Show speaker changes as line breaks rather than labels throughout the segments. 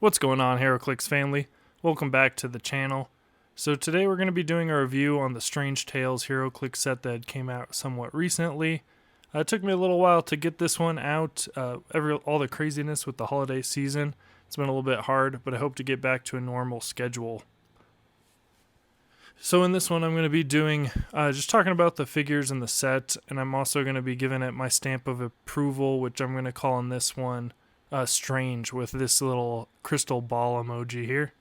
What's going on, HeroClix family? Welcome back to the channel. So today we're going to be doing a review on the Strange Tales HeroClix set that came out somewhat recently. It took me a little while to get this one out. All the craziness with the holiday season, it's been a little bit hard, but I hope to get back to a normal schedule. So in this one I'm going to be doing, just talking about the figures in the set, and I'm also going to be giving it my stamp of approval, which I'm going to call in this one strange, with this little crystal ball emoji here.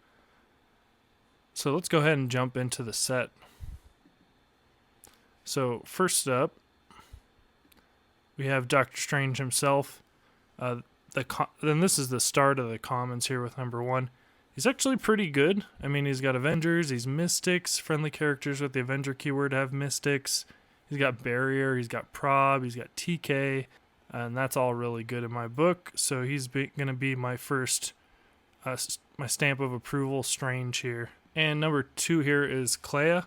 So let's go ahead and jump into the set. So first up, we have Doctor Strange himself. Then this is the start of the commons here with number 1. He's actually pretty good. I mean, he's got Avengers, he's Mystics. Friendly characters with the Avenger keyword have Mystics. He's got Barrier, he's got Prob, he's got TK. And that's all really good in my book. So he's going to be my first, my stamp of approval, Strange here. And number 2 here is Clea.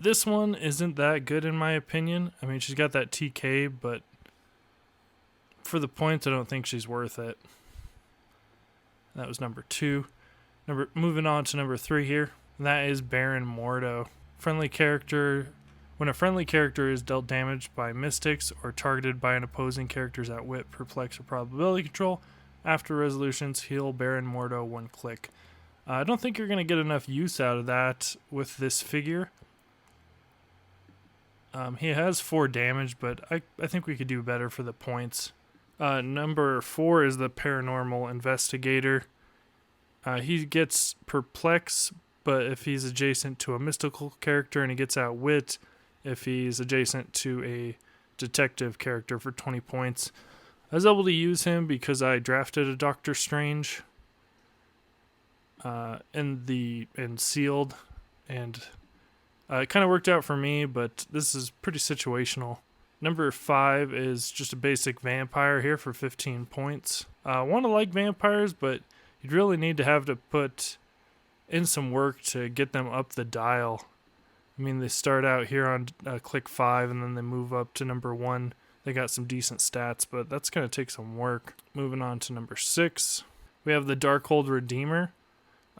This one isn't that good in my opinion. I mean, she's got that TK, but for the points, I don't think she's worth it. That was number 2. Moving on to number 3 here. And that is Baron Mordo. Friendly character. When a friendly character is dealt damage by Mystics or targeted by an opposing character's outwit, perplex, or probability control, after resolutions, heal Baron Mordo 1 click. I don't think you're going to get enough use out of that with this figure. He has 4 damage, but I think we could do better for the points. Number 4 is the Paranormal Investigator. He gets perplex, but if he's adjacent to a mystical character, and he gets outwit if he's adjacent to a detective character for 20 points. I was able to use him because I drafted a Doctor Strange in sealed, and it kind of worked out for me, but this is pretty situational. Number 5 is just a basic vampire here for 15 points. I want to like vampires, but you'd really need to put in some work to get them up the dial. I mean, they start out here on click 5, and then they move up to number 1. They got some decent stats, but that's going to take some work. Moving on to number 6, we have the Darkhold Redeemer.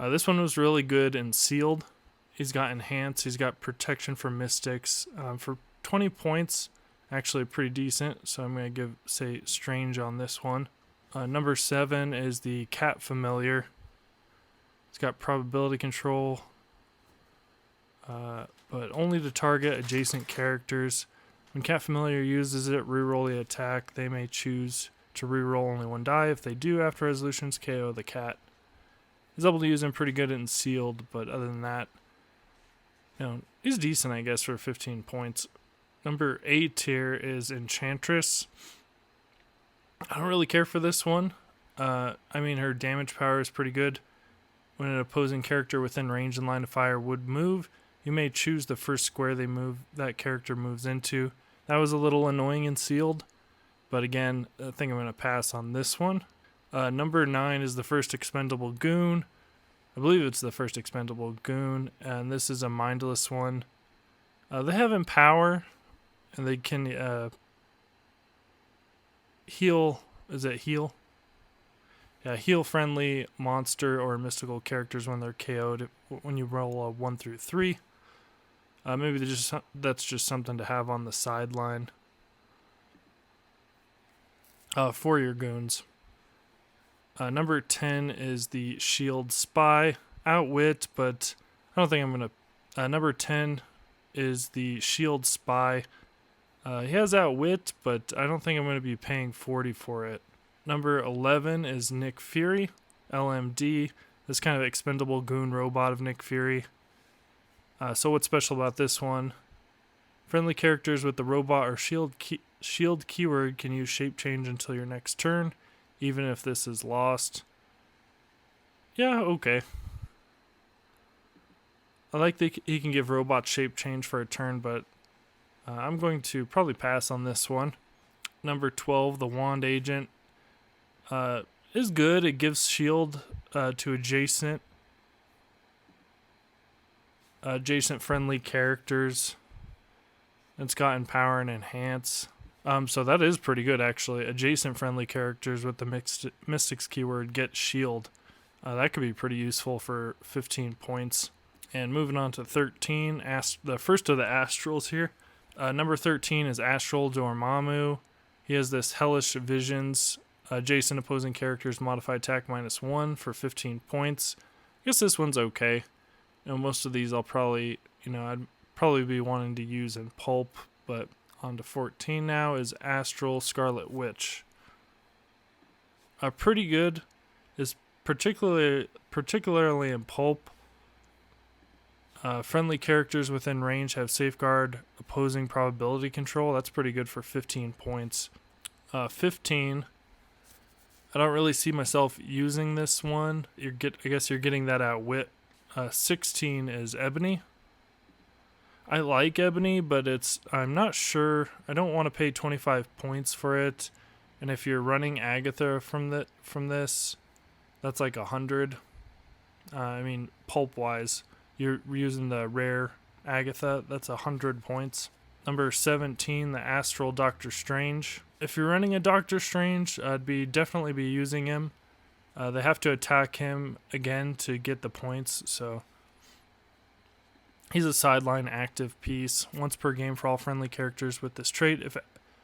This one was really good in sealed. He's got enhance, he's got protection from Mystics. For 20 points, actually pretty decent, so I'm going to say strange on this one. Number 7 is the Cat Familiar. It's got probability control, but only to target adjacent characters. When Cat Familiar uses it, reroll the attack. They may choose to reroll only 1 die. If they do, after resolutions, KO the cat. He's able to use him pretty good in sealed, but other than that, he's decent, I guess, for 15 points. Number 8 here is Enchantress. I don't really care for this one. I mean, her damage power is pretty good. When an opposing character within range and line of fire would move, you may choose the first square that character moves into. That was a little annoying and sealed, but again, I think I'm going to pass on this one. Number 9 is the first expendable goon. I believe it's the first expendable goon, and this is a mindless one. They have Empower, and they can heal. Is it heal? Yeah, heal friendly monster or mystical characters when they're KO'd when you roll a 1 through 3. Maybe that's just something to have on the sideline for your goons. Number 10 is the Shield Spy. Outwit, but I don't think I'm going to... number 10 is the Shield Spy. He has Outwit, but I don't think I'm going to be paying 40 for it. Number 11 is Nick Fury, LMD. This kind of expendable goon robot of Nick Fury. So what's special about this one? Friendly characters with the robot or shield keyword can use shape change until your next turn, even if this is lost. Yeah, okay. I like that he can give robot shape change for a turn, but I'm going to probably pass on this one. Number 12, the Wand Agent, is good. It gives shield to adjacent friendly characters. It's got Empower and Enhance. So that is pretty good, actually. Adjacent friendly characters with the Mystics keyword get shield. That could be pretty useful for 15 points. And moving on to 13, the first of the Astrals here. Number 13 is Astral Dormammu. He has this Hellish Visions. Adjacent opposing characters modify attack -1 for 15 points. I guess this one's okay. Most of these I'd probably be wanting to use in Pulp, but on to 14 now is Astral Scarlet Witch. Pretty good, is particularly in Pulp. Friendly characters within range have Safeguard opposing probability control. That's pretty good for 15 points. 15, I don't really see myself using this one. I guess you're getting that Outwit. 16 is Ebony. I like Ebony, but I'm not sure. I don't want to pay 25 points for it. And if you're running Agatha from this, that's like 100. Pulp-wise, you're using the rare Agatha. That's 100 points. Number 17, the Astral Doctor Strange. If you're running a Doctor Strange, I'd definitely be using him. They have to attack him again to get the points, so he's a sideline active piece. Once per game for all friendly characters with this trait. If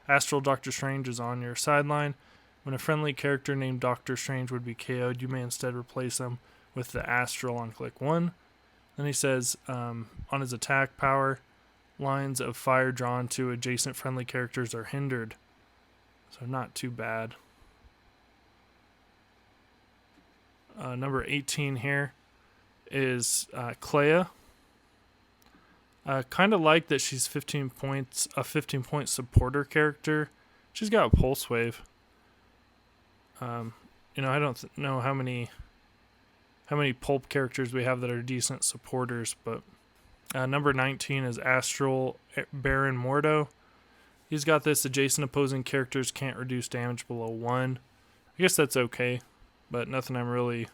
Astral Doctor Strange is on your sideline, when a friendly character named Doctor Strange would be KO'd, you may instead replace him with the Astral on click 1. Then he says, on his attack power, lines of fire drawn to adjacent friendly characters are hindered. So not too bad. Number 18 here is Clea. Kind of like that she's 15 points, a 15-point supporter character. She's got a Pulse Wave. I don't know how many Pulp characters we have that are decent supporters, but number 19 is Astral Baron Mordo. He's got this: adjacent opposing characters can't reduce damage below 1. I guess that's okay, but nothing I'm really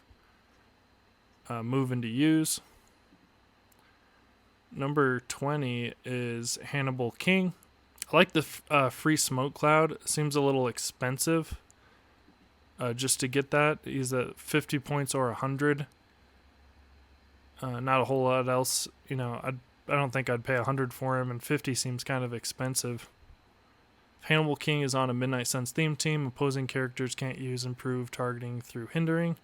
moving to use. Number 20 is Hannibal King. I like the free smoke cloud. Seems a little expensive just to get that. He's at 50 points or 100. Not a whole lot else. I don't think I'd pay 100 for him, and 50 seems kind of expensive. Hannibal King is on a Midnight Suns theme team. Opposing characters can't use improved targeting through hindering.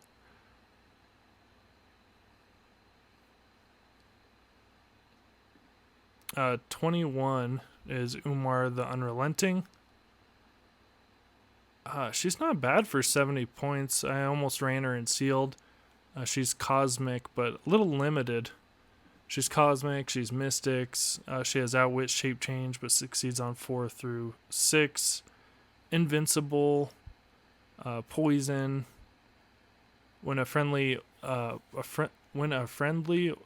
Uh, 21 is Umar the Unrelenting. She's not bad for 70 points. I almost ran her in sealed. She's cosmic, but a little limited. She's cosmic, she's mystics, she has Outwit, Shape Change, but succeeds on 4 through 6. Invincible, Poison. When a friendly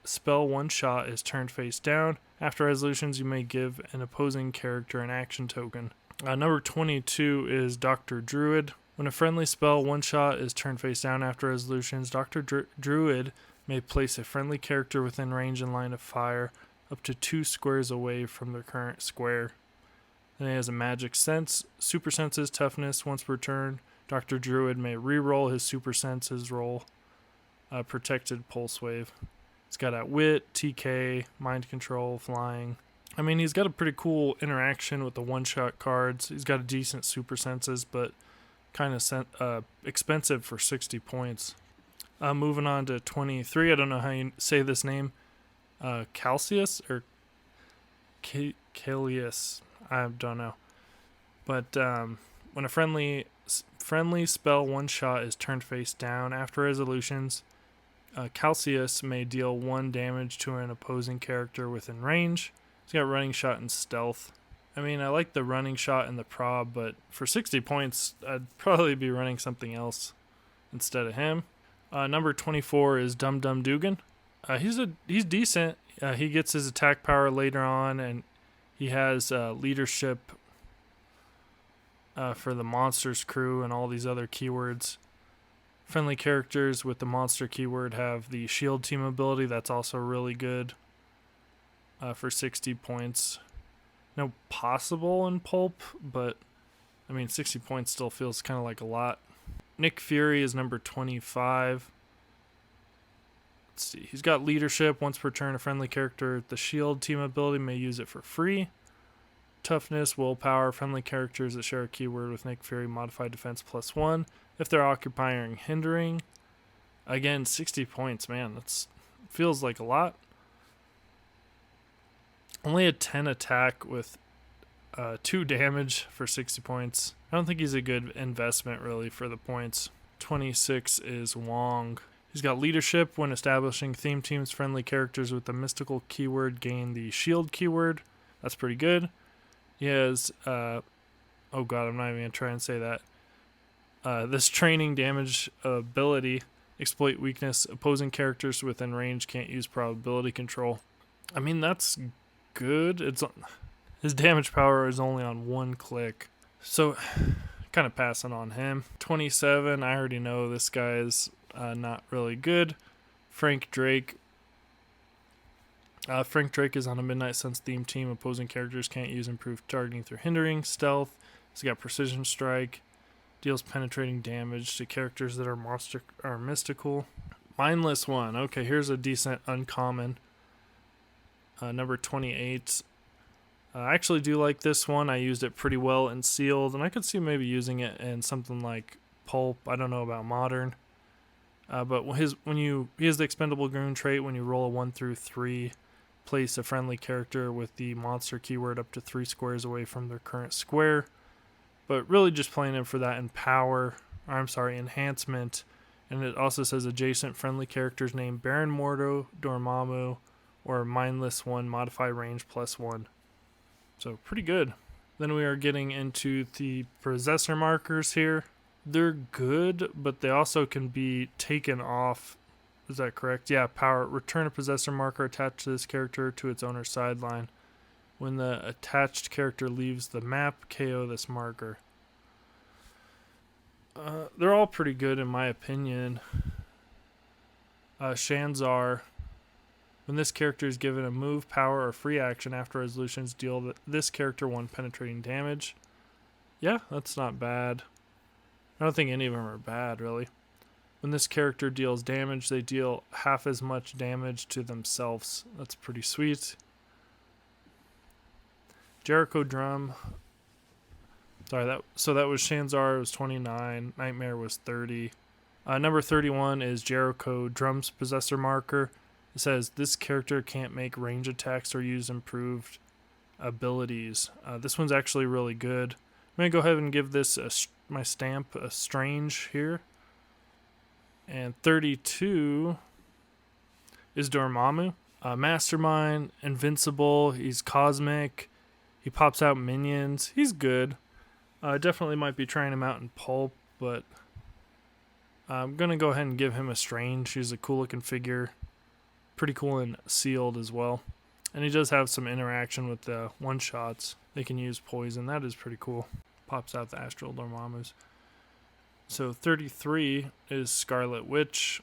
spell one-shot is turned face down, after resolutions you may give an opposing character an action token. Number 22 is Dr. Druid. When a friendly spell one-shot is turned face down after resolutions, Dr. Druid may place a friendly character within range and line of fire up to 2 squares away from their current square. Then he has a magic sense, super senses, toughness. Once per turn, Dr. Druid may re-roll his super senses roll, protected pulse wave. He's got Outwit, TK, mind control, flying. He's got a pretty cool interaction with the one-shot cards. He's got a decent super senses, but kind of expensive for 60 points. Moving on to 23. I don't know how you say this name. Calcius or Calius. I don't know. But when a friendly spell one shot is turned face down after resolutions, Calcius may deal 1 damage to an opposing character within range. He's got running shot and stealth. I like the running shot and the prob, but for 60 points, I'd probably be running something else instead of him. Number 24 is Dum Dum Dugan. He's decent. He gets his attack power later on, and he has leadership for the monsters crew and all these other keywords. Friendly characters with the monster keyword have the shield team ability. That's also really good for 60 points. No possible in Pulp, but 60 points still feels kind of like a lot. Nick Fury is number 25. Let's see. He's got leadership. Once per turn, a friendly character with the shield team ability may use it for free. Toughness, willpower. Friendly characters that share a keyword with Nick Fury modified defense +1 if they're occupying or hindering. Again, 60 points, man. That's feels like a lot. Only a 10 attack with 2 damage for 60 points. I don't think he's a good investment, really, for the points. 26 is Wong. He's got leadership. When establishing theme teams, friendly characters with the mystical keyword gain the shield keyword. That's pretty good. He has, oh god, I'm not even going to try and say that. This training damage ability, exploit weakness. Opposing characters within range can't use probability control. I mean, that's good. His damage power is only on 1 click. So, kind of passing on him. 27, I already know this guy is not really good. Frank Drake. Frank Drake is on a Midnight Suns theme team. Opposing characters can't use improved targeting through hindering. Stealth. He's got precision strike. Deals penetrating damage to characters that are mystical. Mindless one. Okay, here's a decent uncommon. Number 28. I actually do like this one. I used it pretty well in sealed, and I could see maybe using it in something like pulp. I don't know about modern. But he has the expendable goon trait. When you roll a 1 through 3, place a friendly character with the monster keyword up to 3 squares away from their current square. But really just playing him for that enhancement. And it also says adjacent friendly characters named Baron Mordo, Dormammu, or Mindless one, modify range +1. So pretty good. Then we are getting into the Possessor markers here. They're good, but they also can be taken off. Is that correct? Yeah, power. Return a Possessor marker attached to this character to its owner's sideline. When the attached character leaves the map, KO this marker. They're all pretty good in my opinion. Shanzar. When this character is given a move, power, or free action after resolutions, deal this character 1 penetrating damage. Yeah, that's not bad. I don't think any of them are bad, really. When this character deals damage, they deal half as much damage to themselves. That's pretty sweet. Jericho Drum. Sorry, that was Shanzar. It was 29. Nightmare was 30. Number 31 is Jericho Drum's Possessor marker. It says this character can't make range attacks or use improved abilities. This one's actually really good. I'm going to go ahead and give this my stamp a strange here. And 32 is Dormammu. Mastermind, invincible, he's cosmic. He pops out minions. He's good. Definitely might be trying him out in pulp, but I'm going to go ahead and give him a strange. He's a cool looking figure. Pretty cool and sealed as well. And he does have some interaction with the one-shots. They can use poison. That is pretty cool. Pops out the Astral Dormammus. So 33 is Scarlet Witch.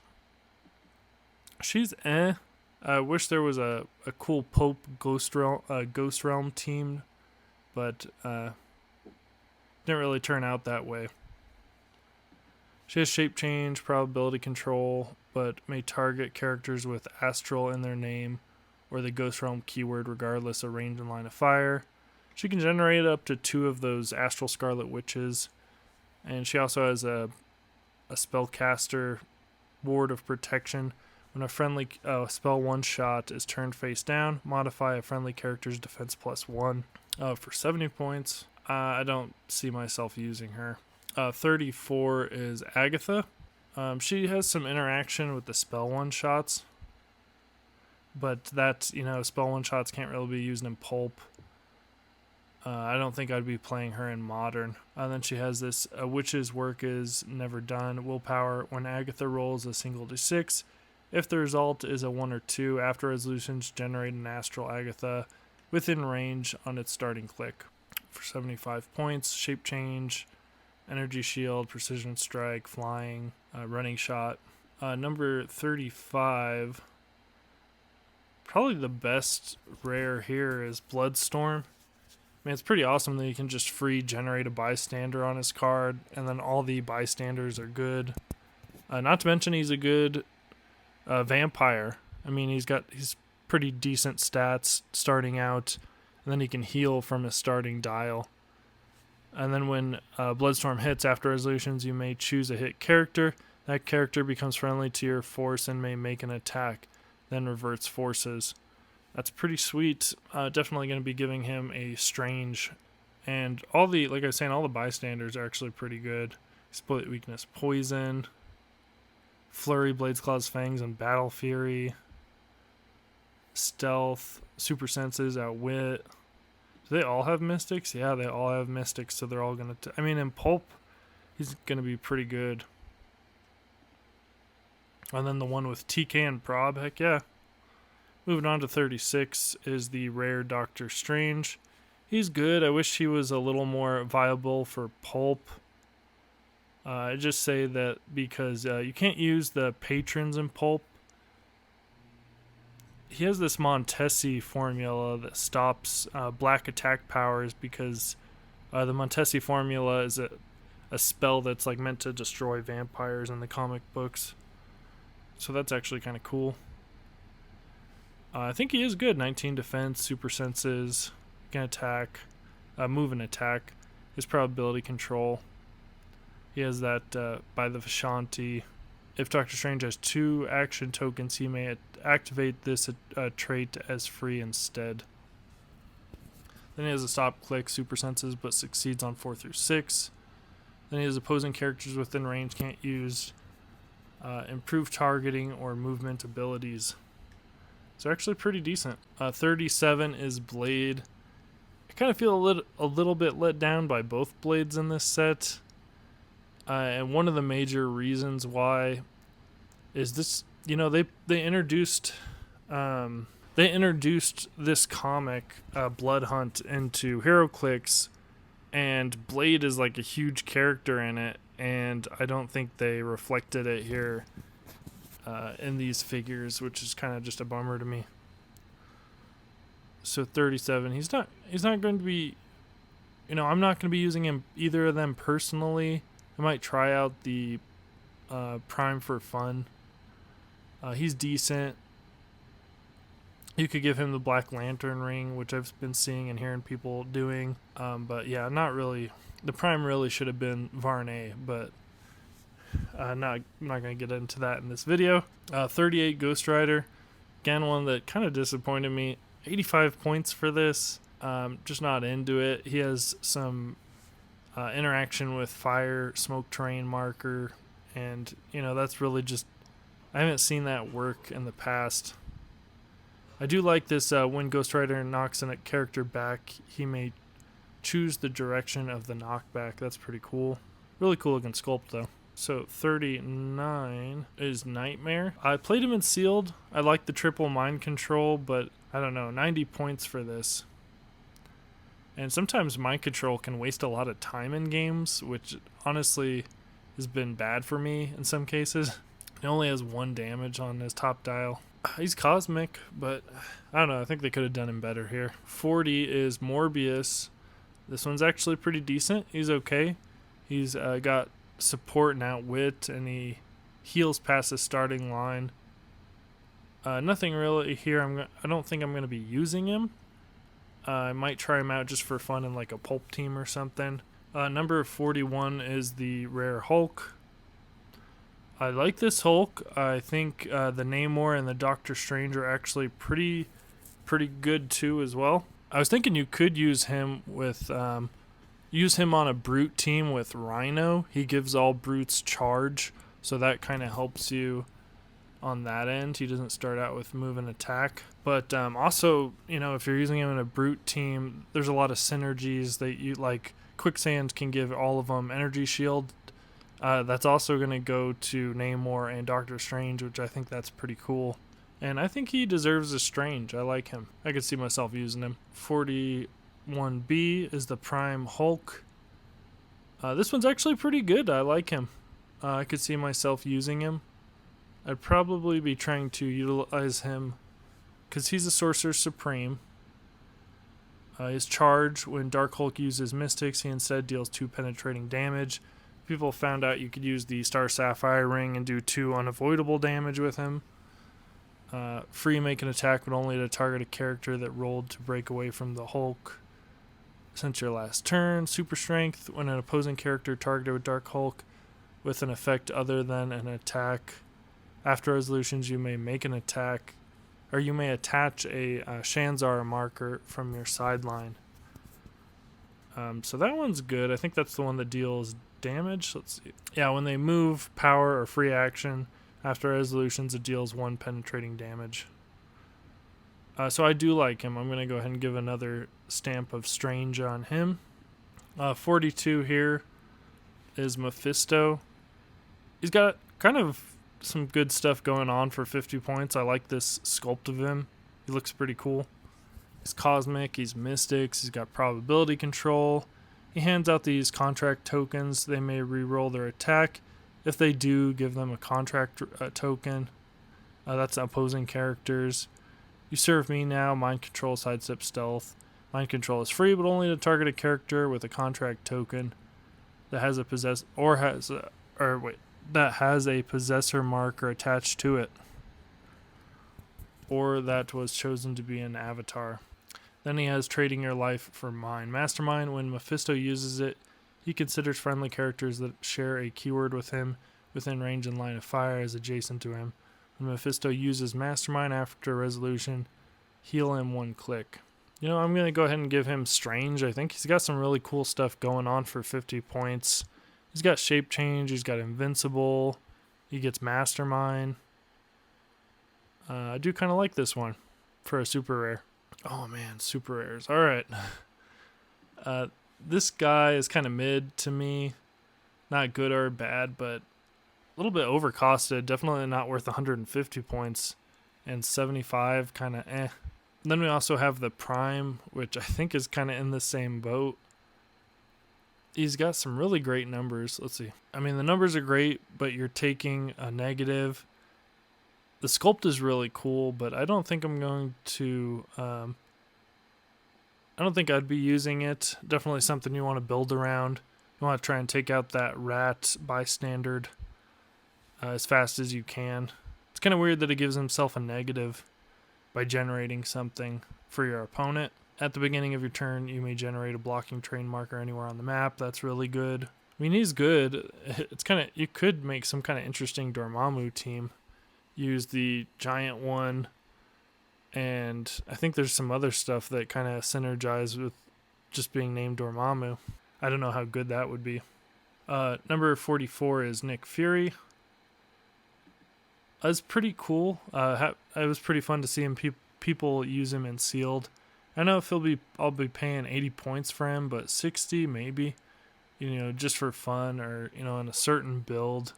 She's eh. I wish there was a cool Pope Ghost Realm team, but didn't really turn out that way. She has shape change, probability control, but may target characters with Astral in their name or the Ghost Realm keyword regardless of range and line of fire. She can generate up to 2 of those Astral Scarlet Witches, and she also has a spellcaster ward of protection. When a friendly spell one-shot is turned face down, modify a friendly character's defense +1 for 70 points. I don't see myself using her. 34 is Agatha. She has some interaction with the spell one-shots, but that, spell one-shots can't really be used in pulp. I don't think I'd be playing her in modern. Then she has this, a witch's work is never done. Willpower, when Agatha rolls a single d6, if the result is a 1 or 2, after resolutions, generate an Astral Agatha within range on its starting click for 75 points. Shape change, energy shield, precision strike, flying, running shot. Number 35, probably the best rare here is Bloodstorm. I mean, it's pretty awesome that you can just free generate a bystander on his card, and then all the bystanders are good. Not to mention he's a good Vampire. I mean, he's pretty decent stats starting out, and then he can heal from his starting dial. And then when Bloodstorm hits after resolutions, you may choose a hit character. That character becomes friendly to your force and may make an attack, then reverts forces. That's pretty sweet. Definitely going to be giving him a strange. And like I was saying, all the bystanders are actually pretty good. Split weakness, poison, flurry, blades, claws, fangs, and battle fury. Stealth, super senses, outwit. Do they all have mystics? Yeah, they all have mystics, so they're all going to... I mean, in Pulp, he's going to be pretty good. And then the one with TK and Prob, heck yeah. Moving on to 36 is the rare Doctor Strange. He's good. I wish he was a little more viable for Pulp. I just say that because you can't use the patrons in Pulp. He has this Montesi formula that stops black attack powers because the Montesi formula is a spell that's like meant to destroy vampires in the comic books. So that's actually kind of cool. I think he is good. 19 defense, super senses, can attack, move and attack. His probability control. He has that by the Vishanti. If Doctor Strange has 2 action tokens, he may activate this trait as free instead. Then he has a stop click, super senses, but succeeds on 4 through 6. Then he has opposing characters within range can't use improved targeting or movement abilities. So actually pretty decent. 37 is Blade. I kind of feel a little bit let down by both Blades in this set. And one of the major reasons why is this, they introduced this comic, Blood Hunt, into HeroClix, and Blade is like a huge character in it, and I don't think they reflected it here in these figures, which is kind of just a bummer to me. So 37, he's not going to be, I'm not going to be using either of them personally. I might try out the Prime for fun. He's decent. You could give him the Black Lantern ring, which I've been seeing and hearing people doing. But yeah, not really. The Prime really should have been Varney, but I'm not going to get into that in this video. 38 Ghost Rider. Again, one that kind of disappointed me. 85 points for this. Just not into it. He has some interaction with fire, smoke terrain marker, and that's really just, I haven't seen that work in the past. I do like this when Ghost Rider knocks a character back, he may choose the direction of the knockback. That's pretty cool. Really cool looking sculpt though. So 39 is Nightmare. I played him in Sealed. I like the triple mind control, but I don't know, 90 points for this. And sometimes mind control can waste a lot of time in games, which honestly has been bad for me in some cases. He only has 1 damage on his top dial. He's cosmic, but I don't know. I think they could have done him better here. 40 is Morbius. This one's actually pretty decent. He's okay. He's got support and outwit, and he heals past the starting line. Nothing really here. I don't think I'm going to be using him. I might try him out just for fun in like a pulp team or something. Number 41 is the rare Hulk. I like this Hulk. I think the Namor and the Doctor Strange are actually pretty good too as well. I was thinking you could use him on a brute team with Rhino. He gives all brutes charge, so that kind of helps you on that end. He doesn't start out with move and attack. But also, if you're using him in a brute team, there's a lot of synergies that you like. Quicksand can give all of them energy shield. That's also going to go to Namor and Doctor Strange, which I think that's pretty cool. And I think he deserves a Strange. I like him. I could see myself using him. 41B is the Prime Hulk. This one's actually pretty good. I like him. I could see myself using him. I'd probably be trying to utilize him because he's a Sorcerer Supreme. His charge, when Dark Hulk uses Mystics, he instead deals 2 penetrating damage. People found out you could use the Star Sapphire ring and do 2 unavoidable damage with him. Free make an attack but only to target a character that rolled to break away from the Hulk since your last turn. Super strength, when an opposing character targeted with Dark Hulk with an effect other than an attack. After resolutions, you may make an attack, or you may attach a Shanzar marker from your sideline. So that one's good. I think that's the one that deals damage. Let's see. Yeah, when they move, power, or free action, after resolutions, it deals 1 penetrating damage. So I do like him. I'm going to go ahead and give another stamp of Strange on him. 42 here is Mephisto. He's got kind of some good stuff going on for 50 points. I like this sculpt of him. He looks pretty cool. He's cosmic, he's mystics, he's got probability control. He hands out these contract tokens. They may reroll their attack. If they do, give them a contract token. That's opposing characters. You serve me now. Mind control, sidestep, stealth. Mind control is free, but only to target a character with a contract token that has a that has a possessor marker attached to it, or that was chosen to be an avatar. Then he has trading your life for mine. Mastermind, when Mephisto uses it, he considers friendly characters that share a keyword with him within range and line of fire as adjacent to him. When Mephisto uses Mastermind after resolution, heal him 1 click. You know, I'm going to go ahead and give him Strange. I think he's got some really cool stuff going on for 50 points. He's got shape change, he's got invincible, he gets Mastermind. I do kind of like this one for a super rare. Oh man, super rares. Alright. This guy is kind of mid to me. Not good or bad, but a little bit overcosted. Definitely not worth 150 points. And 75, kind of eh. And then we also have the Prime, which I think is kind of in the same boat. He's got some really great numbers. Let's see. I mean, the numbers are great, but you're taking a negative. The sculpt is really cool, but I don't think I'm going to... I don't think I'd be using it. Definitely something you want to build around. You want to try and take out that rat bystander as fast as you can. It's kind of weird that he gives himself a negative by generating something for your opponent. At the beginning of your turn, you may generate a blocking terrain marker anywhere on the map. That's really good. I mean, he's good. It's kind of, you could make some kind of interesting Dormammu team. Use the giant one, and I think there's some other stuff that kind of synergize with just being named Dormammu. I don't know how good that would be. Number 44 is Nick Fury. That's pretty cool. It was pretty fun to see him people use him in sealed. I know if I'll be paying 80 points for him, but 60 maybe, just for fun or, in a certain build.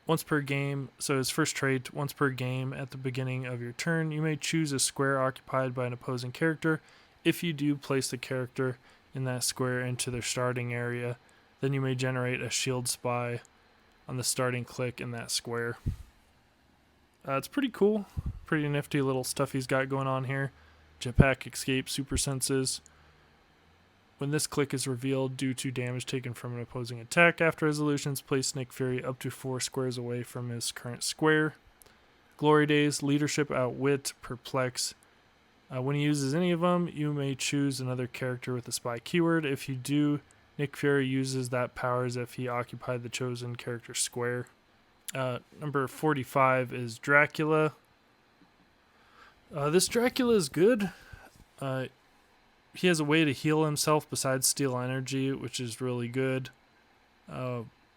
Once per game, so his first trait, once per game at the beginning of your turn, you may choose a square occupied by an opposing character. If you do, place the character in that square into their starting area. Then you may generate a shield spy on the starting click in that square. It's pretty cool. Pretty nifty little stuff he's got going on here. Jetpack, escape, super senses. When this click is revealed due to damage taken from an opposing attack after resolutions, place Nick Fury up to 4 squares away from his current square. Glory Days, leadership, outwit, perplex. When he uses any of them, you may choose another character with a spy keyword. If you do, Nick Fury uses that power as if he occupied the chosen character square. Number 45 is Dracula. This Dracula is good. He has a way to heal himself besides steal energy, which is really good.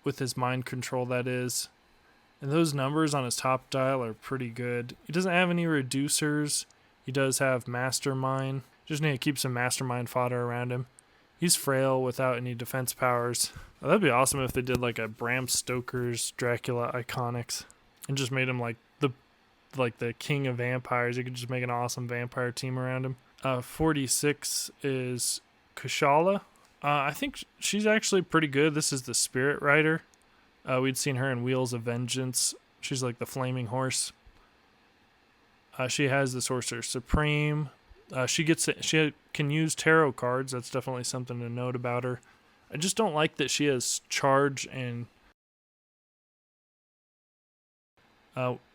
With his mind control, that is. And those numbers on his top dial are pretty good. He doesn't have any reducers. He does have Mastermind. Just need to keep some Mastermind fodder around him. He's frail without any defense powers. That'd be awesome if they did like a Bram Stoker's Dracula Iconics and just made him like the king of vampires. You could just make an awesome vampire team around him. 46 is Kushala. I think she's actually pretty good. This is the Spirit Rider. We'd seen her in Wheels of Vengeance. She's like the flaming horse. She has the Sorcerer Supreme. She can use tarot cards. That's definitely something to note about her. I just don't like that she has charge and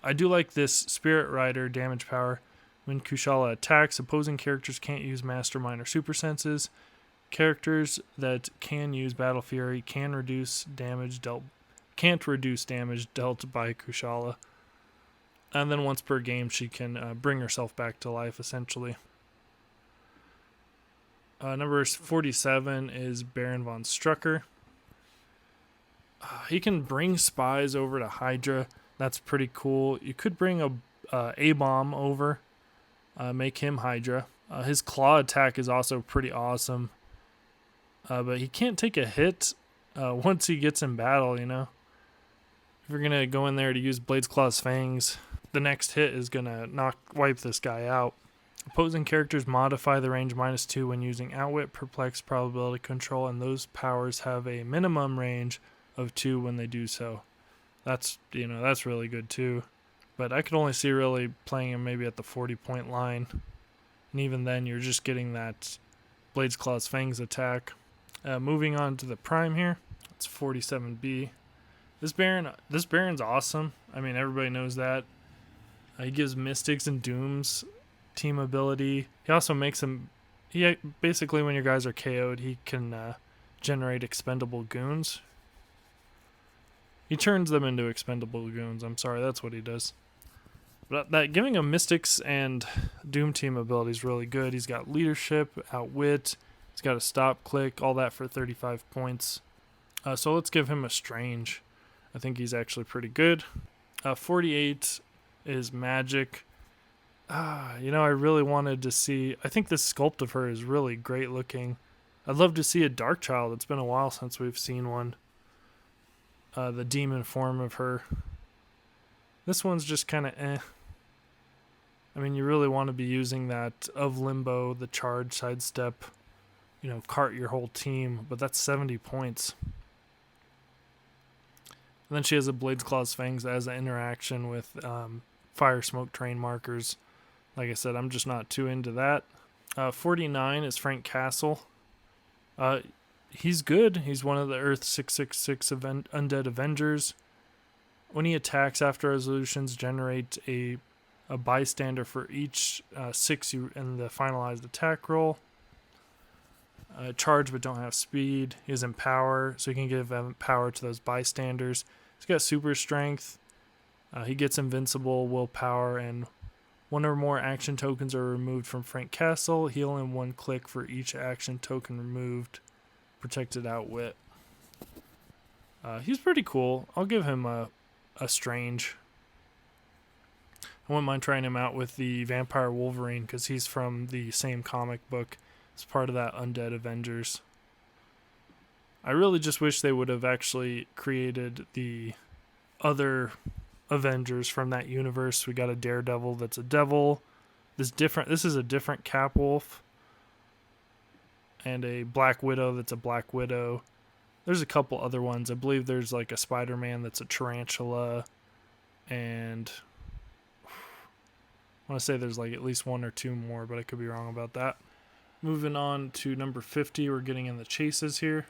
I do like this Spirit Rider damage power. When Kushala attacks, opposing characters can't use Mastermind or Super Senses. Characters that can use Battle Fury can't reduce damage dealt by Kushala. And then once per game, she can bring herself back to life, essentially. Number 47 is Baron von Strucker. He can bring spies over to Hydra. That's pretty cool. You could bring a A-bomb over, make him Hydra. His claw attack is also pretty awesome. But he can't take a hit once he gets in battle, you know. If you're going to go in there to use Blade's Claw's Fangs, the next hit is going to wipe this guy out. Opposing characters modify the range -2 when using Outwit, Perplex, Probability Control, and those powers have a minimum range of 2 when they do so. That's really good too. But I could only see really playing him maybe at the 40-point line. And even then, you're just getting that Blade's Claw's Fangs attack. Moving on to the Prime here. It's 47B. This Baron's awesome. I mean, everybody knows that. He gives Mystics and Dooms team ability. He also makes them... basically, when your guys are KO'd, he can generate expendable goons. He turns them into expendable goons. I'm sorry, that's what he does. But that giving him Mystics and Doom team ability is really good. He's got Leadership, Outwit. He's got a Stop Click, all that for 35 points. So let's give him a Strange. I think he's actually pretty good. 48 is Magic. I really wanted to see... I think this sculpt of her is really great looking. I'd love to see a Dark Child. It's been a while since we've seen one. The demon form of her. This one's just kind of eh. I mean, you really want to be using that of Limbo, the charge, sidestep, cart your whole team, but that's 70 points. And then she has a Blade's Claw's Fangs as an interaction with Fire Smoke Train markers. Like I said, I'm just not too into that. 49 is Frank Castle. He's good. He's one of the Earth 666 Undead Avengers. When he attacks after resolutions, generate a bystander for each 6 in the finalized attack roll. Charge but don't have speed. He has Empower, so he can give power to those bystanders. He's got super strength. He gets invincible, willpower, and one or more action tokens are removed from Frank Castle. Heal in 1 click for each action token removed. Protected Outwit. He's pretty cool. I'll give him a Strange. I wouldn't mind trying him out with the Vampire Wolverine because he's from the same comic book. It's part of that Undead Avengers. I really just wish they would have actually created the other Avengers from that universe. We got a Daredevil that's a devil. This is a different Capwolf. And a Black Widow that's a Black Widow. There's a couple other ones. I believe there's like a Spider-Man that's a tarantula. And I want to say there's like at least 1 or 2 more, but I could be wrong about that. Moving on to number 50, we're getting in the chases here.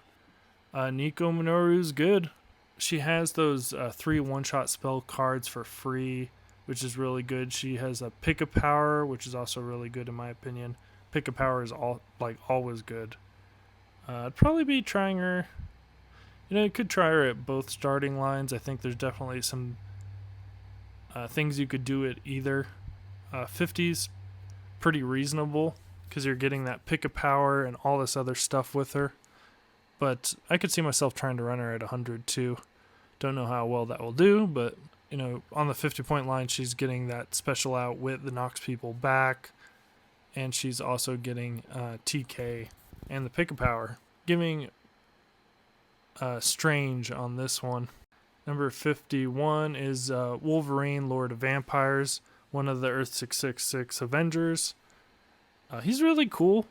Nico Minoru's good. She has those 3 one-shot spell cards for free, which is really good. She has a Pick a Power, which is also really good in my opinion. Pick a Power is always good. I'd probably be trying her. You could try her at both starting lines. I think there's definitely some things you could do at either. 50's pretty reasonable because you're getting that Pick a Power and all this other stuff with her. But I could see myself trying to run her at 100 too. Don't know how well that will do, but on the 50-point line, she's getting that special Outwit that knocks people back. And she's also getting TK and the Pick a Power. Giving Strange on this one. Number 51 is Wolverine, Lord of Vampires, one of the Earth 666 Avengers. He's really cool.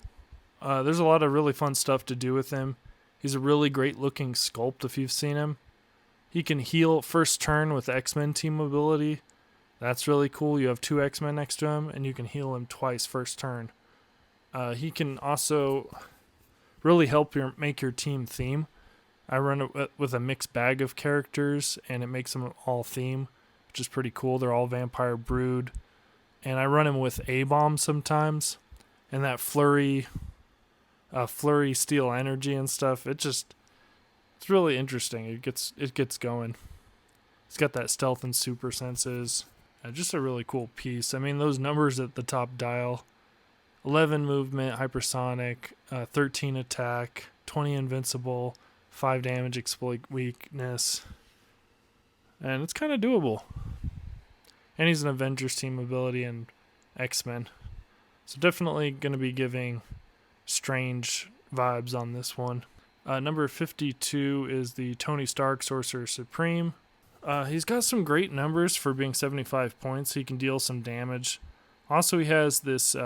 There's a lot of really fun stuff to do with him. He's a really great looking sculpt if you've seen him. He can heal first turn with X-Men team ability. That's really cool. You have 2 X-Men next to him, and you can heal him twice first turn. He can also really help make your team theme. I run it with a mixed bag of characters, and it makes them all theme. which is pretty cool. They're all Vampire Brood. And I run him with A-Bomb sometimes. And that flurry steel energy and stuff, it's really interesting. It gets going. It's got that stealth and super senses. Just a really cool piece. I mean, those numbers at the top dial: 11 movement, hypersonic, 13 attack, 20 invincible, 5 damage, exploit weakness. And it's kind of doable. And he's an Avengers team ability and X-Men. So definitely going to be giving Strange vibes on this one. Number 52 is the Tony Stark Sorcerer Supreme. He's got some great numbers for being 75 points. He can deal some damage. Also, he has this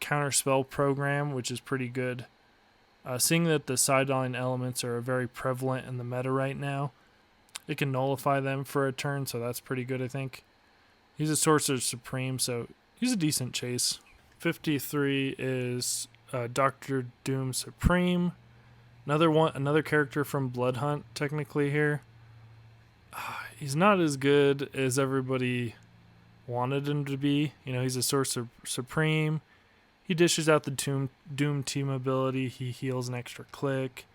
counterspell program, which is pretty good. Seeing that the sideline elements are very prevalent in the meta right now, it can nullify them for a turn, so that's pretty good, I think. He's a Sorcerer Supreme, so he's a decent chase. 53 is Doctor Doom Supreme. Another character from Bloodhunt, technically here. He's not as good as everybody wanted him to be. You know, he's a Sorcerer Supreme. He dishes out the Doom team ability. He heals an extra click.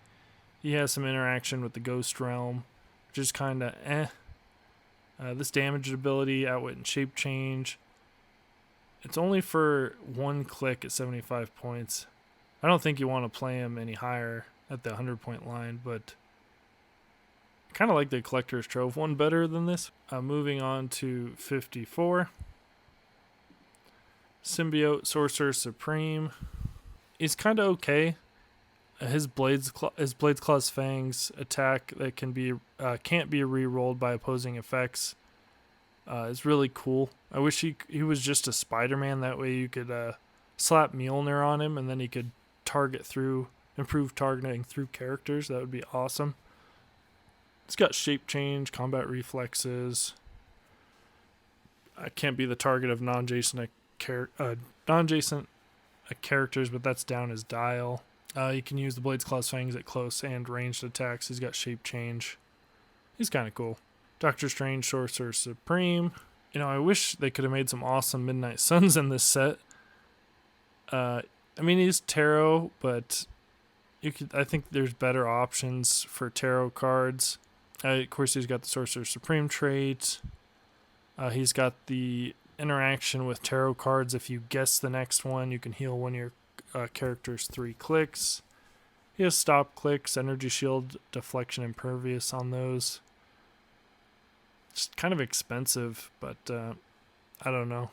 He has some interaction with the Ghost Realm, which is kind of eh. This damage ability, Outwit and Shape Change. It's only for 1 click at 75 points. I don't think you want to play him any higher at the 100-point line, but I kind of like the Collector's Trove one better than this. Moving on to 54. Symbiote Sorcerer Supreme. He's kind of okay. His Blades Claw's Fangs attack that can't be re-rolled by opposing effects is really cool. I wish he was just a Spider-Man. That way you could slap Mjolnir on him and then he could improve targeting through characters. That would be awesome. It's got shape change, combat reflexes. I can't be the target of non-adjacent characters, but that's down his dial. You can use the Blades Claw's Fangs at close and ranged attacks. He's got shape change. He's kind of cool. Doctor Strange Sorcerer Supreme. You know, I wish they could have made some awesome Midnight Suns in this set. I mean, he's tarot, but I think there's better options for tarot cards. Of course, he's got the Sorcerer Supreme trait. He's got the interaction with tarot cards. If you guess the next one, you can heal one of your character's 3 clicks. He has stop clicks, energy shield, deflection, impervious on those. It's kind of expensive, but I don't know.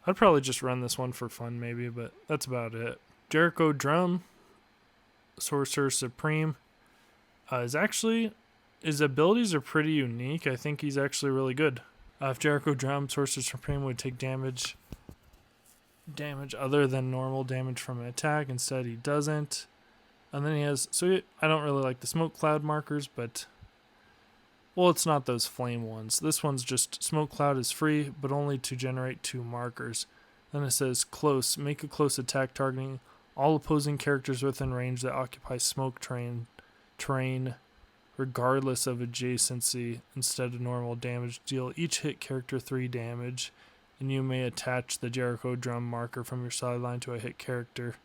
I'd probably just run this one for fun maybe, but that's about it. Jericho Drum Sorcerer Supreme his abilities are pretty unique. I think he's actually really good. If Jericho Drum Sorcerer Supreme would take damage other than normal damage from an attack, instead he doesn't. And then I don't really like the smoke cloud markers, but well, it's not those flame ones. This one's just smoke cloud is free, but only to generate 2 markers. Then it says close, make a close attack targeting all opposing characters within range that occupy smoke terrain regardless of adjacency. Instead of normal damage, deal each hit character 3 damage, and you may attach the Jericho Drum marker from your sideline to a hit character.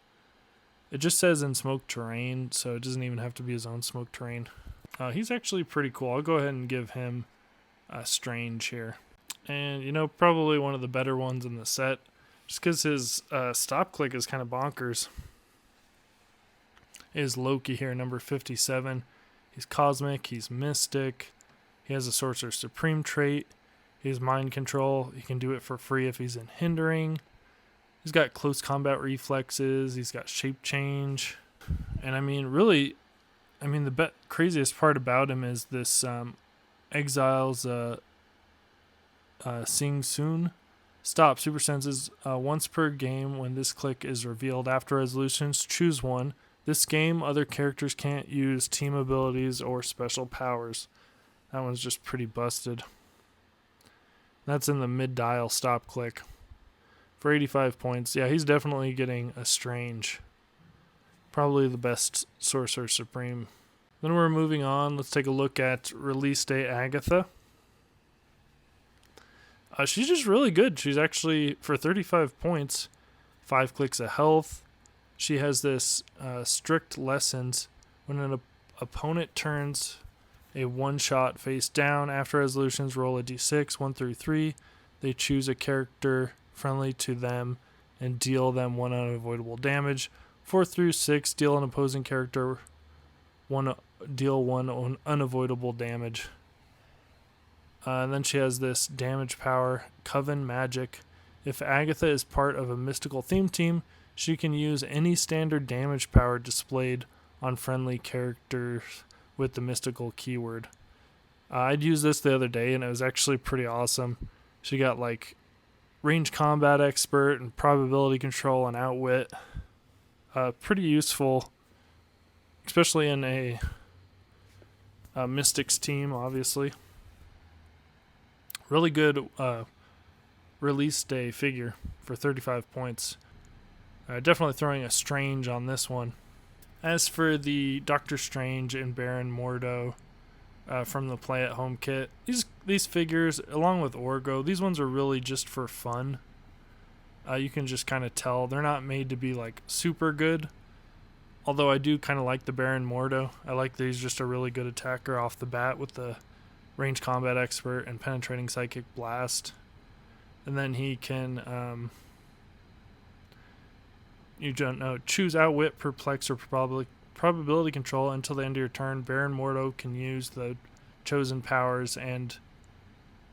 It just says in smoke terrain, so it doesn't even have to be his own smoke terrain. He's actually pretty cool. I'll go ahead and give him Strange here. And, you know, probably one of the better ones in the set, just because his stop click is kind of bonkers, is Loki here, number 57. He's cosmic, he's mystic, he has a Sorcerer Supreme trait, he has mind control, he can do it for free if he's in hindering. He's got close combat reflexes, he's got shape change. And I mean, really, the craziest part about him is this Exiles Sing Soon. Stop. Super senses once per game when this click is revealed. After resolutions, choose one. This game, other characters can't use team abilities or special powers. That one's just pretty busted. That's in the mid-dial stop click. For 85 points. Yeah, he's definitely getting a Strange. Probably the best Sorcerer Supreme. Then we're moving on. Let's take a look at Release Date Agatha. She's just really good. She's actually, for 35 points, 5 clicks of health. She has this strict lessons. When an opponent turns a one-shot face down, after resolutions, roll a d6, 1 through 3. They choose a character friendly to them and deal them 1 unavoidable damage. 4 through 6, deal an opposing character deal 1 unavoidable damage. And then she has this damage power, Coven Magic. If Agatha is part of a mystical theme team, she can use any standard damage power displayed on friendly characters with the mystical keyword. I'd used this the other day, and it was actually pretty awesome. She got like range combat expert and probability control and outwit. Pretty useful, especially in a mystics team, obviously. Really good release day figure for 35 points. Definitely throwing a Strange on this one. As for the Doctor Strange and Baron Mordo from the Play at Home kit, these figures, along with Orgo, these ones are really just for fun. You can just kind of tell they're not made to be like super good. Although I do kind of like the Baron Mordo. I like that he's just a really good attacker off the bat with the range combat expert and penetrating psychic blast. And then he can choose outwit, perplex, or probability control until the end of your turn. Baron Mordo can use the chosen powers and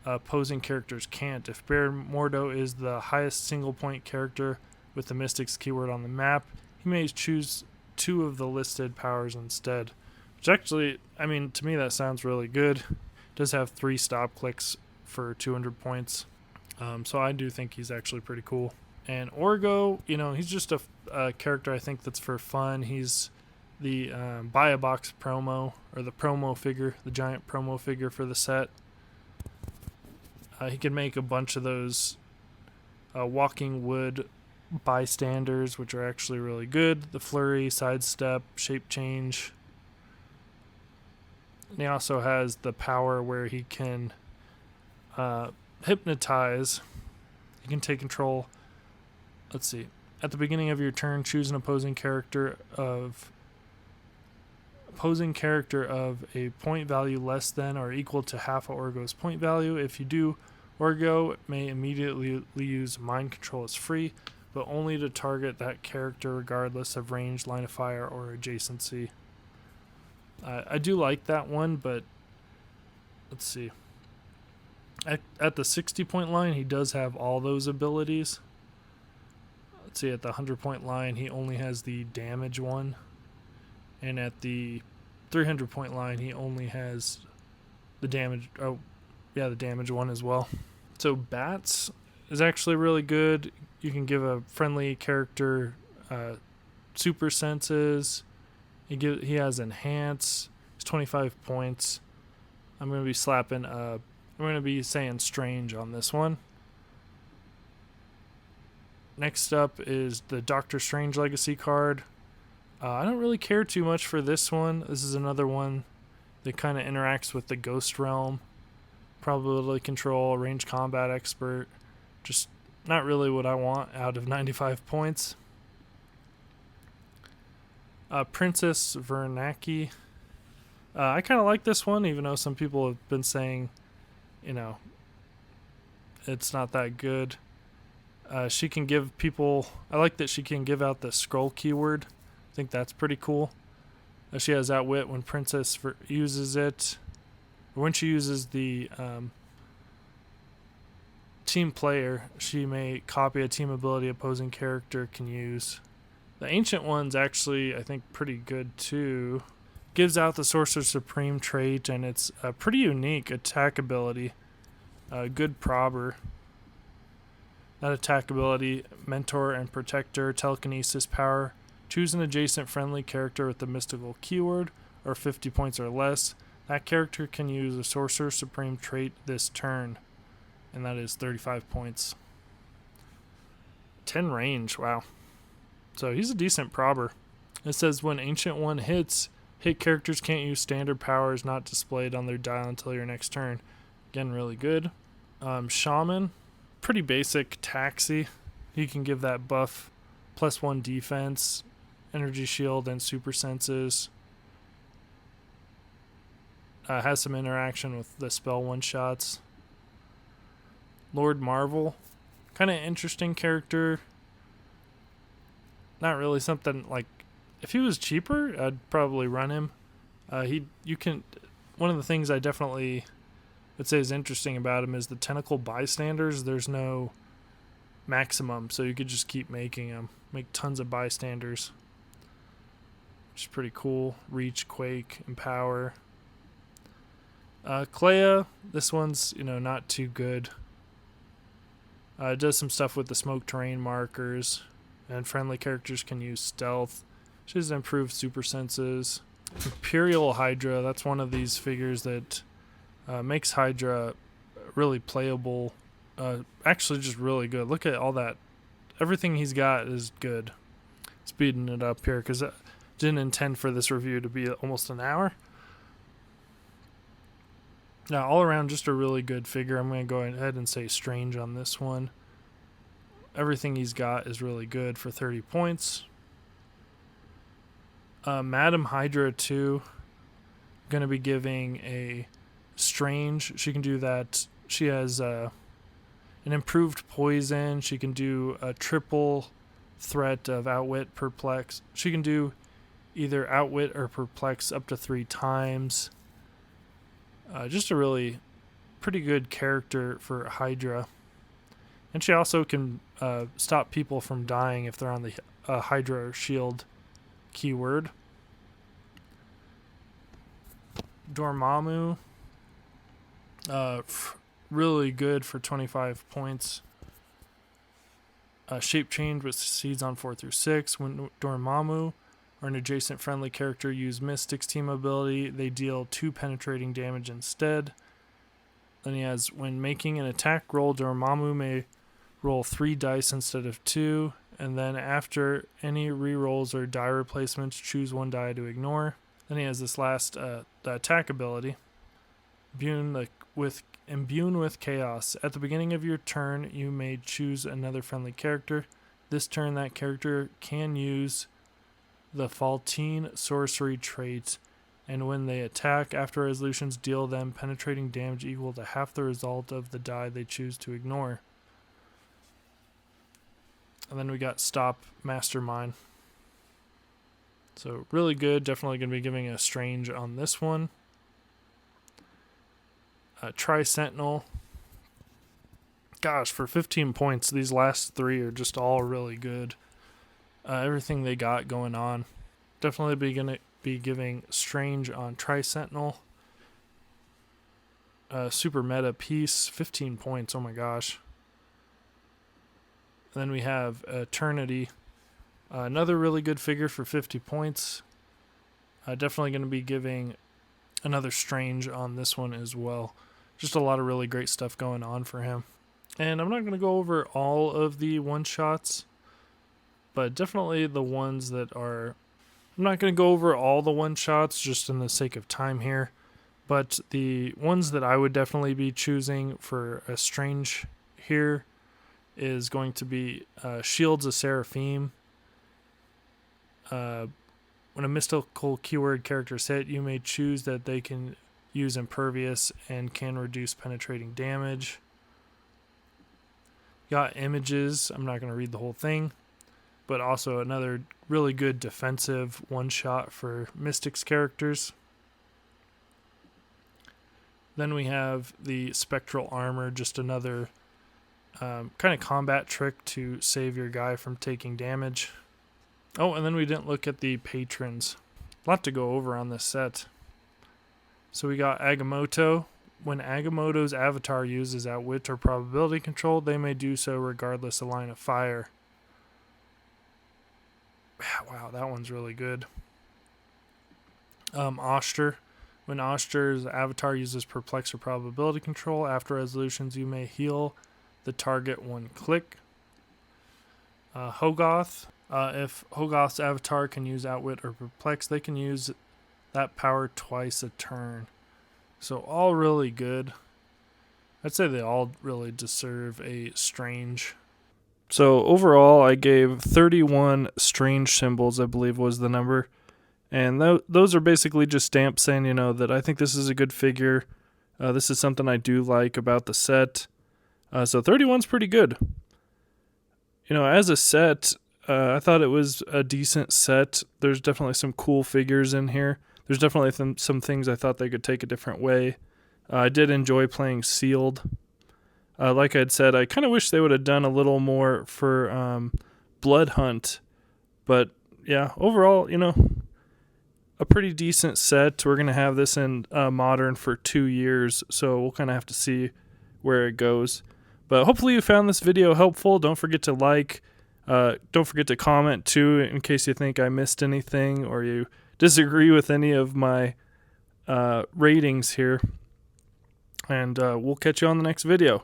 opposing characters can't. If Baron Mordo is the highest single point character with the Mystics keyword on the map, he may choose 2 of the listed powers instead. Which actually, I mean, to me that sounds really good. It does have 3 stop clicks for 200 points. So I do think he's actually pretty cool. And Orgo, he's just a character I think that's for fun. He's the buy a box promo, or the promo figure, the giant promo figure for the set. He can make a bunch of those walking wood bystanders, which are actually really good. The flurry, sidestep, shape change. And he also has the power where he can hypnotize. He can take control. Let's see. At the beginning of your turn, choose an opposing character of a point value less than or equal to half of Orgo's point value. If you do, Orgo may immediately use mind control as free, but only to target that character regardless of range, line of fire, or adjacency. I do like that one, but let's see. At the 60-point line, he does have all those abilities. Let's see, at the 100-point line, he only has the damage one. And at the 300-point line, he only has the damage... the damage one as well. So Bats is actually really good. You can give a friendly character super senses. He has enhance. It's 25 points. I'm going to be saying Strange on this one. Next up is the Doctor Strange Legacy card. I don't really care too much for this one. This is another one that kind of interacts with the Ghost Realm. Probability control, range combat expert. Just not really what I want out of 95 points. Princess Vernaki. I kind of like this one, even though some people have been saying, it's not that good. She can give people... I like that she can give out the scroll keyword. I think that's pretty cool. She has Outwit when Princess uses it. Or when she uses the team player, she may copy a team ability opposing character can use. The Ancient One's actually, I think, pretty good too. Gives out the Sorcerer Supreme trait, and it's a pretty unique attack ability. Good probber. That attack ability, Mentor and Protector, Telekinesis power. Choose an adjacent friendly character with the mystical keyword, or 50 points or less. That character can use a Sorcerer Supreme trait this turn, and that is 35 points. 10 range, wow. So he's a decent probber. It says when Ancient One hit characters can't use standard powers not displayed on their dial until your next turn. Again, really good. Shaman, pretty basic taxi. He can give that buff +1 defense, energy shield, and super senses. Has some interaction with the spell one-shots. Lord Marvel, kind of interesting character. Not really something like, if he was cheaper, I'd probably run him. One of the things I definitely would say is interesting about him is the tentacle bystanders. There's no maximum, so you could just keep making them. Make tons of bystanders, which is pretty cool. Reach, Quake, Empower. Clea, this one's not too good. It does some stuff with the smoke terrain markers, and friendly characters can use stealth. She has improved super senses. Imperial Hydra, that's one of these figures that makes Hydra really playable. Actually just really good. Look at all that. Everything he's got is good. Speeding it up here because I didn't intend for this review to be almost an hour. Now, all around, just a really good figure. I'm going to go ahead and say Strange on this one. Everything he's got is really good for 30 points. Madam Hydra 2, going to be giving a Strange. She can do that. She has an improved poison. She can do a triple threat of Outwit, Perplex. She can do either Outwit or Perplex up to 3 times. Just a really pretty good character for Hydra. And she also can stop people from dying if they're on the Hydra shield keyword. Dormammu, really good for 25 points. Shape change with seeds on 4 through 6. When Dormammu or an adjacent friendly character use Mystic's team ability, they deal 2 penetrating damage instead. Then he has, when making an attack roll, Dormammu may roll 3 dice instead of 2, and then after any rerolls or die replacements, choose 1 die to ignore. Then he has this last the attack ability, imbued with chaos. At the beginning of your turn, you may choose another friendly character. This turn, that character can use the Faltine sorcery trait, and when they attack after resolutions, deal them penetrating damage equal to half the result of the die they choose to ignore. And then we got Stop Mastermind. So really good. Definitely going to be giving a Strange on this one. Tri-Sentinel. Gosh, for 15 points, these last 3 are just all really good. Everything they got going on. Definitely going to be giving Strange on Tri-Sentinel. Super meta piece, 15 points. Oh my gosh. Then we have Eternity. Another really good figure for 50 points. Definitely going to be giving another Strange on this one as well. Just a lot of really great stuff going on for him. And I'm not going to go over all of the one-shots, but definitely the ones that are... I'm not going to go over all the one-shots just in the sake of time here, but the ones that I would definitely be choosing for a Strange here is going to be Shields of Seraphim. When a mystical keyword character is hit, you may choose that they can use Impervious and can reduce penetrating damage. Got Images. I'm not going to read the whole thing, but also another really good defensive one-shot for Mystics characters. Then we have the Spectral Armor, just another kind of combat trick to save your guy from taking damage. Oh, and then we didn't look at the patrons. A lot to go over on this set. So we got Agamotto. When Agamotto's avatar uses Outwit or Probability Control, they may do so regardless of line of fire. Wow, that one's really good. Oster. When Oster's avatar uses Perplex or Probability Control, after resolutions you may heal the target 1 click. Hogoth. If Hogoth's avatar can use Outwit or Perplex, they can use that power twice a turn. So all really good. I'd say they all really deserve a strange. So overall, I gave 31 strange symbols, I believe was the number. And those are basically just stamps saying, that I think this is a good figure. This is something I do like about the set. So 31's pretty good. As a set, I thought it was a decent set. There's definitely some cool figures in here. There's definitely some things I thought they could take a different way. I did enjoy playing Sealed. Like I'd said, I kind of wish they would have done a little more for Blood Hunt. But yeah, overall, a pretty decent set. We're going to have this in Modern for 2 years, so we'll kind of have to see where it goes. But hopefully you found this video helpful. Don't forget to like. Don't forget to comment too in case you think I missed anything or you disagree with any of my ratings here. And we'll catch you on the next video.